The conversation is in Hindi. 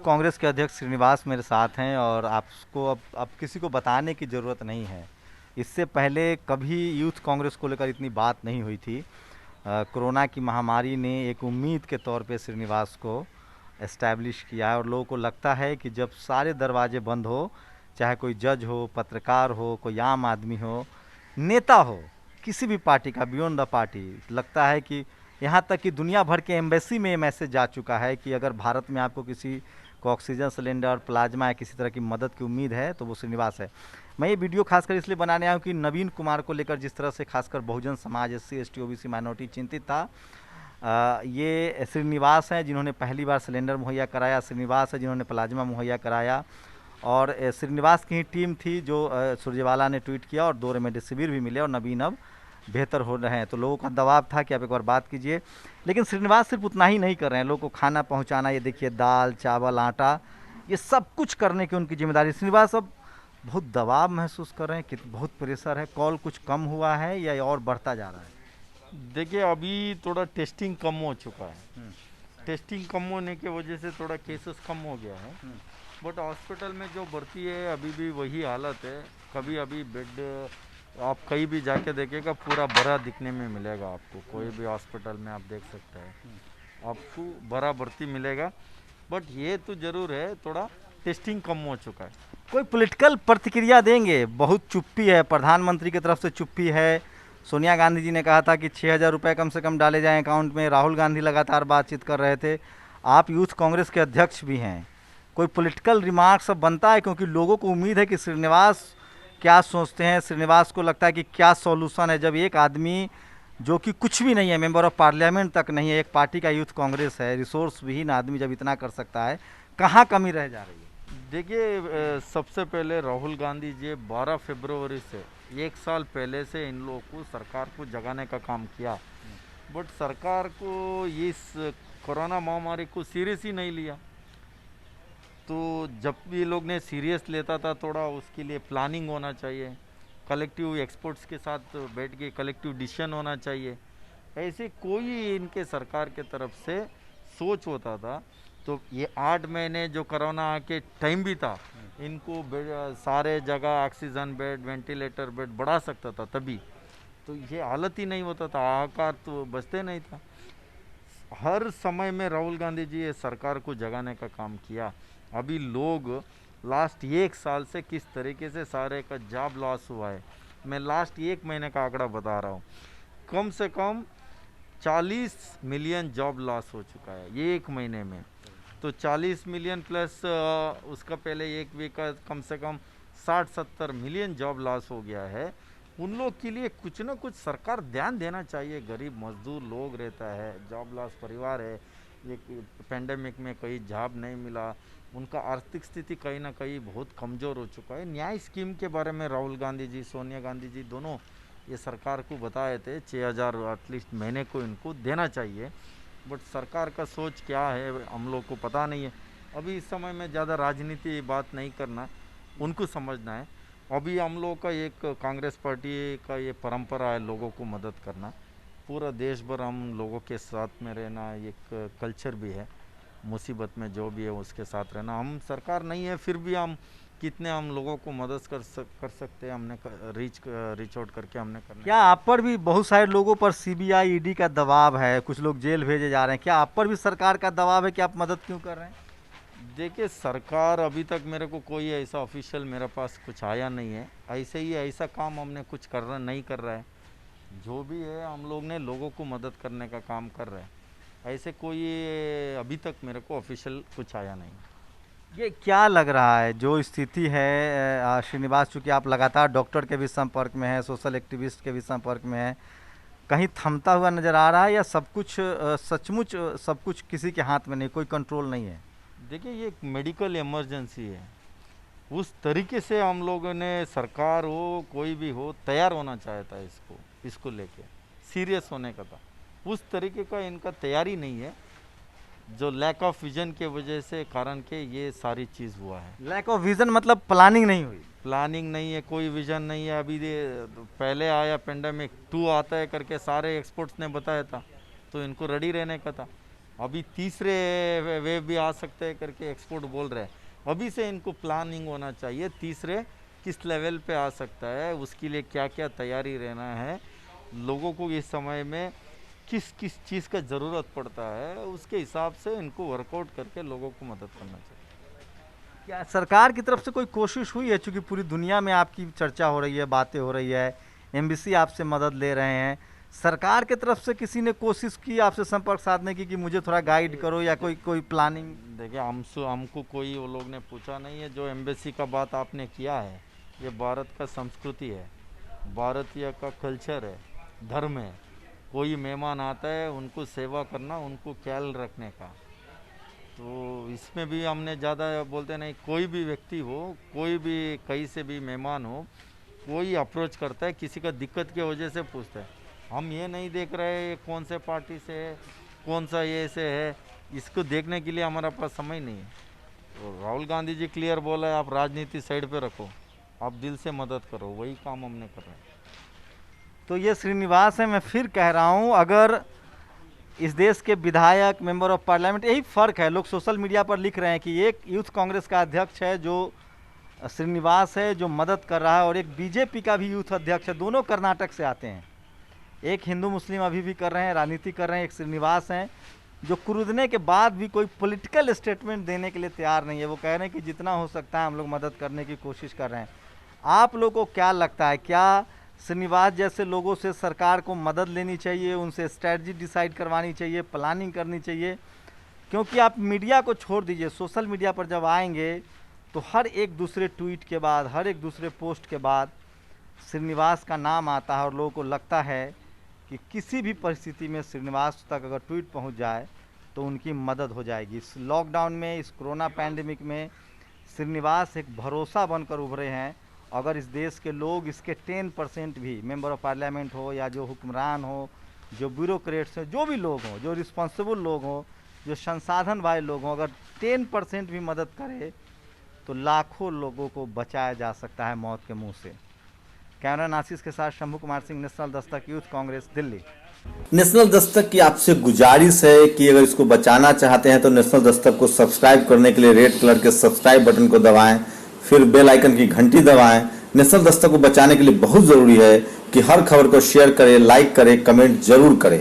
कांग्रेस के अध्यक्ष श्रीनिवास मेरे साथ हैं और आपको अब किसी को बताने की ज़रूरत नहीं है। इससे पहले कभी यूथ कांग्रेस को लेकर इतनी बात नहीं हुई थी। कोरोना की महामारी ने एक उम्मीद के तौर पे श्रीनिवास को एस्टैब्लिश किया है और लोगों को लगता है कि जब सारे दरवाजे बंद हो, चाहे कोई जज हो, पत्रकार हो, कोई आम आदमी हो, नेता हो, किसी भी पार्टी का, बियॉन्ड द पार्टी, लगता है कि यहाँ तक कि दुनिया भर के एम्बेसी में ये मैसेज जा चुका है कि अगर भारत में आपको किसी को ऑक्सीजन सिलेंडर, प्लाज्मा या किसी तरह की मदद की उम्मीद है तो वो श्रीनिवास है। मैं ये वीडियो खासकर इसलिए बनाने आया हूँ कि नवीन कुमार को लेकर जिस तरह से खासकर Bahujan Samaj, SC ST OBC minority चिंतित था, ये श्रीनिवास हैं जिन्होंने पहली बार सिलेंडर मुहैया कराया, श्रीनिवास है जिन्होंने प्लाज्मा मुहैया कराया और श्रीनिवास की ही टीम थी जो सुरजेवाला ने ट्वीट किया और 2 रेमडेसिविर भी मिले और नवीन अब बेहतर हो रहे हैं। तो लोगों का दबाव था कि आप एक बार बात कीजिए, लेकिन श्रीनिवास सिर्फ उतना ही नहीं कर रहे हैं, लोगों को खाना पहुंचाना, ये देखिए दाल, चावल, आटा, ये सब कुछ करने की उनकी जिम्मेदारी। श्रीनिवास अब बहुत दबाव महसूस कर रहे हैं कि बहुत प्रेशर है, कॉल कुछ कम हुआ है या और बढ़ता जा रहा है? देखिए, अभी थोड़ा टेस्टिंग कम हो चुका है। टेस्टिंग कम होने की वजह से थोड़ा केसेस कम हो गया है, बट हॉस्पिटल में जो भर्ती है अभी भी वही हालत है। कभी अभी बेड आप कहीं भी जाके देखिएगा पूरा भरा दिखने में मिलेगा आपको, कोई भी हॉस्पिटल में आप देख सकते हैं आपको भरा भर्ती मिलेगा। बट ये तो ज़रूर है, थोड़ा टेस्टिंग कम हो चुका है। कोई पॉलिटिकल प्रतिक्रिया देंगे? बहुत चुप्पी है, प्रधानमंत्री की तरफ से चुप्पी है। सोनिया गांधी जी ने कहा था कि 6,000 रुपये कम से कम डाले जाएं अकाउंट में। राहुल गांधी लगातार बातचीत कर रहे थे। आप यूथ कांग्रेस के अध्यक्ष भी हैं, कोई पॉलिटिकल रिमार्क्स अब बनता है? क्योंकि लोगों को उम्मीद है कि श्रीनिवास क्या सोचते हैं, श्रीनिवास को लगता है कि क्या सॉल्यूशन है जब एक आदमी जो कि कुछ भी नहीं है, मेंबर ऑफ पार्लियामेंट तक नहीं है, एक पार्टी का यूथ कांग्रेस है, रिसोर्स विहीन आदमी जब इतना कर सकता है, कहाँ कमी रह जा रही है? देखिए, सबसे पहले राहुल गांधी जी 12 फरवरी से 1 साल पहले से इन लोगों को, सरकार को जगाने का काम किया, बट सरकार को इस कोरोना महामारी को सीरियस ही नहीं लिया। तो जब भी ये लोग ने सीरियस लेता था, थोड़ा उसके लिए प्लानिंग होना चाहिए, कलेक्टिव एक्सपर्ट्स के साथ बैठ के कलेक्टिव डिसीजन होना चाहिए। ऐसे कोई इनके सरकार के तरफ से सोच होता था तो ये 8 महीने जो कोरोना आके टाइम भी था, इनको सारे जगह ऑक्सीजन बेड, वेंटिलेटर बेड बढ़ा सकता था, तभी तो ये हालत ही नहीं होता था, हाहाकार तो बचते नहीं था। हर समय में राहुल गांधी जी ये सरकार को जगाने का काम किया। अभी लोग लास्ट 1 साल से किस तरीके से सारे का जॉब लॉस हुआ है, मैं लास्ट 1 महीने का आंकड़ा बता रहा हूँ। कम से कम 40 मिलियन जॉब लॉस हो चुका है ये 1 महीने में। तो 40 मिलियन प्लस उसका पहले 1 वीक का कम से कम 60-70 मिलियन जॉब लॉस हो गया है। उन लोग के लिए कुछ ना कुछ सरकार ध्यान देना चाहिए। गरीब मजदूर लोग रहता है, जॉब लॉस परिवार है, ये पेंडेमिक में कहीं जॉब नहीं मिला, उनका आर्थिक स्थिति कहीं ना कहीं बहुत कमज़ोर हो चुका है। न्याय स्कीम के बारे में राहुल गांधी जी, सोनिया गांधी जी दोनों ये सरकार को बताए थे 6,000 एटलीस्ट महीने को इनको देना चाहिए, बट सरकार का सोच क्या है हम लोग को पता नहीं है। अभी इस समय में ज़्यादा राजनीति बात नहीं करना, उनको समझना है। अभी हम लोग का एक कांग्रेस पार्टी का ये परंपरा है लोगों को मदद करना, पूरा देश भर हम लोगों के साथ में रहना एक कल्चर भी है। मुसीबत में जो भी है उसके साथ रहना। हम सरकार नहीं है फिर भी हम कितने हम लोगों को मदद कर सकते हैं, हमने रीच आउट करके हमने करना। क्या आप पर भी, बहुत सारे लोगों पर CBI ED का दबाव है, कुछ लोग जेल भेजे जा रहे हैं, क्या आप पर भी सरकार का दबाव है कि आप मदद क्यों कर रहे हैं? देखिए, सरकार अभी तक मेरे को कोई ऐसा ऑफिशियल मेरे पास कुछ आया नहीं है। ऐसे ही ऐसा काम हमने कुछ नहीं कर रहा है। जो भी है हम लोग ने लोगों को मदद करने का काम कर रहे हैं। ऐसे कोई अभी तक मेरे को ऑफिशियल कुछ आया नहीं। ये क्या लग रहा है जो स्थिति है श्रीनिवास, चूँकि आप लगातार डॉक्टर के भी संपर्क में हैं, सोशल एक्टिविस्ट के भी संपर्क में हैं, कहीं थमता हुआ नज़र आ रहा है या सब कुछ सचमुच सब कुछ किसी के हाथ में नहीं, कोई कंट्रोल नहीं है? देखिए, ये एक मेडिकल इमरजेंसी है, उस तरीके से हम लोगों ने, सरकार हो कोई भी हो, तैयार होना चाहता है इसको लेके सीरियस होने का था। उस तरीके का इनका तैयारी नहीं है, जो लैक ऑफ विजन के वजह से कारण के ये सारी चीज़ हुआ है। लैक ऑफ विजन मतलब प्लानिंग नहीं हुई? प्लानिंग नहीं है, कोई विजन नहीं है। अभी पहले आया पेंडेमिक 2 आता है करके सारे एक्सपर्ट्स ने बताया था, तो इनको रेडी रहने का था। अभी तीसरे वेव भी आ सकते हैं करके एक्सपोर्ट बोल रहे हैं। अभी से इनको प्लानिंग होना चाहिए, तीसरे किस लेवल पे आ सकता है, उसके लिए क्या क्या तैयारी रहना है, लोगों को इस समय में किस किस चीज़ का ज़रूरत पड़ता है, उसके हिसाब से इनको वर्कआउट करके लोगों को मदद करना चाहिए। क्या सरकार की तरफ से कोई कोशिश हुई है, चूंकि पूरी दुनिया में आपकी चर्चा हो रही है, बातें हो रही है, एमबीसी आपसे मदद ले रहे हैं, सरकार की तरफ से किसी ने कोशिश की आपसे संपर्क साधने की कि मुझे थोड़ा गाइड करो या कोई कोई प्लानिंग? देखिए, हमको कोई वो लोग ने पूछा नहीं है। जो एम्बेसी का बात आपने किया है, ये भारत का संस्कृति है, भारतीय का कल्चर है, धर्म है। कोई मेहमान आता है, उनको सेवा करना, उनको ख्याल रखने का, तो इसमें भी हमने ज़्यादा बोलते नहीं। कोई भी व्यक्ति हो, कोई भी कहीं से भी मेहमान हो, कोई अप्रोच करता है, किसी का दिक्कत की वजह से पूछता है। हम ये नहीं देख रहे ये कौन से पार्टी से है, कौन सा ये से है, इसको देखने के लिए हमारे पास समय नहीं है। तो राहुल गांधी जी क्लियर बोला है, आप राजनीति साइड पे रखो, आप दिल से मदद करो, वही काम हमने कर रहे हैं। तो ये श्रीनिवास है, मैं फिर कह रहा हूँ, अगर इस देश के विधायक, मेंबर ऑफ पार्लियामेंट, यही फ़र्क है। लोग सोशल मीडिया पर लिख रहे हैं कि एक यूथ कांग्रेस का अध्यक्ष है जो श्रीनिवास है, जो मदद कर रहा है, और एक बीजेपी का भी यूथ अध्यक्ष है, दोनों कर्नाटक से आते हैं। एक हिंदू मुस्लिम अभी भी कर रहे हैं, राजनीति कर रहे हैं, एक श्रीनिवास हैं जो कुरुदने के बाद भी कोई पॉलिटिकल स्टेटमेंट देने के लिए तैयार नहीं है। वो कह रहे हैं कि जितना हो सकता है हम लोग मदद करने की कोशिश कर रहे हैं। आप लोगों को क्या लगता है, क्या श्रीनिवास जैसे लोगों से सरकार को मदद लेनी चाहिए, उनसे स्ट्रैटेजी डिसाइड करवानी चाहिए, प्लानिंग करनी चाहिए? क्योंकि आप मीडिया को छोड़ दीजिए, सोशल मीडिया पर जब आएंगे तो हर एक दूसरे ट्वीट के बाद, हर एक दूसरे पोस्ट के बाद श्रीनिवास का नाम आता है, और लोगों को लगता है कि किसी भी परिस्थिति में श्रीनिवास तक अगर ट्वीट पहुंच जाए तो उनकी मदद हो जाएगी। इस लॉकडाउन में, इस कोरोना पैंडेमिक में श्रीनिवास एक भरोसा बनकर उभरे हैं। अगर इस देश के लोग, इसके 10% भी, मेंबर ऑफ पार्लियामेंट हो या जो हुक्मरान हो, जो ब्यूरोक्रेट्स हो, जो भी लोग हों, जो रिस्पॉन्सिबल लोग हों, जो संसाधन वाले लोग हों, अगर 10% भी मदद करे तो लाखों लोगों को बचाया जा सकता है मौत के मुंह से। कैमरा आशीष के साथ Shambhu Kumar Singh, national Dastak, youth Congress, Delhi. National Dastak की आपसे गुजारिश है कि अगर इसको बचाना चाहते हैं तो नेशनल दस्तक को सब्सक्राइब करने के लिए रेड कलर के सब्सक्राइब बटन को दबाएं, फिर बेल आइकन की घंटी दबाएं। नेशनल दस्तक को बचाने के लिए बहुत जरूरी है कि हर खबर को शेयर करें, लाइक करें, कमेंट जरूर करें।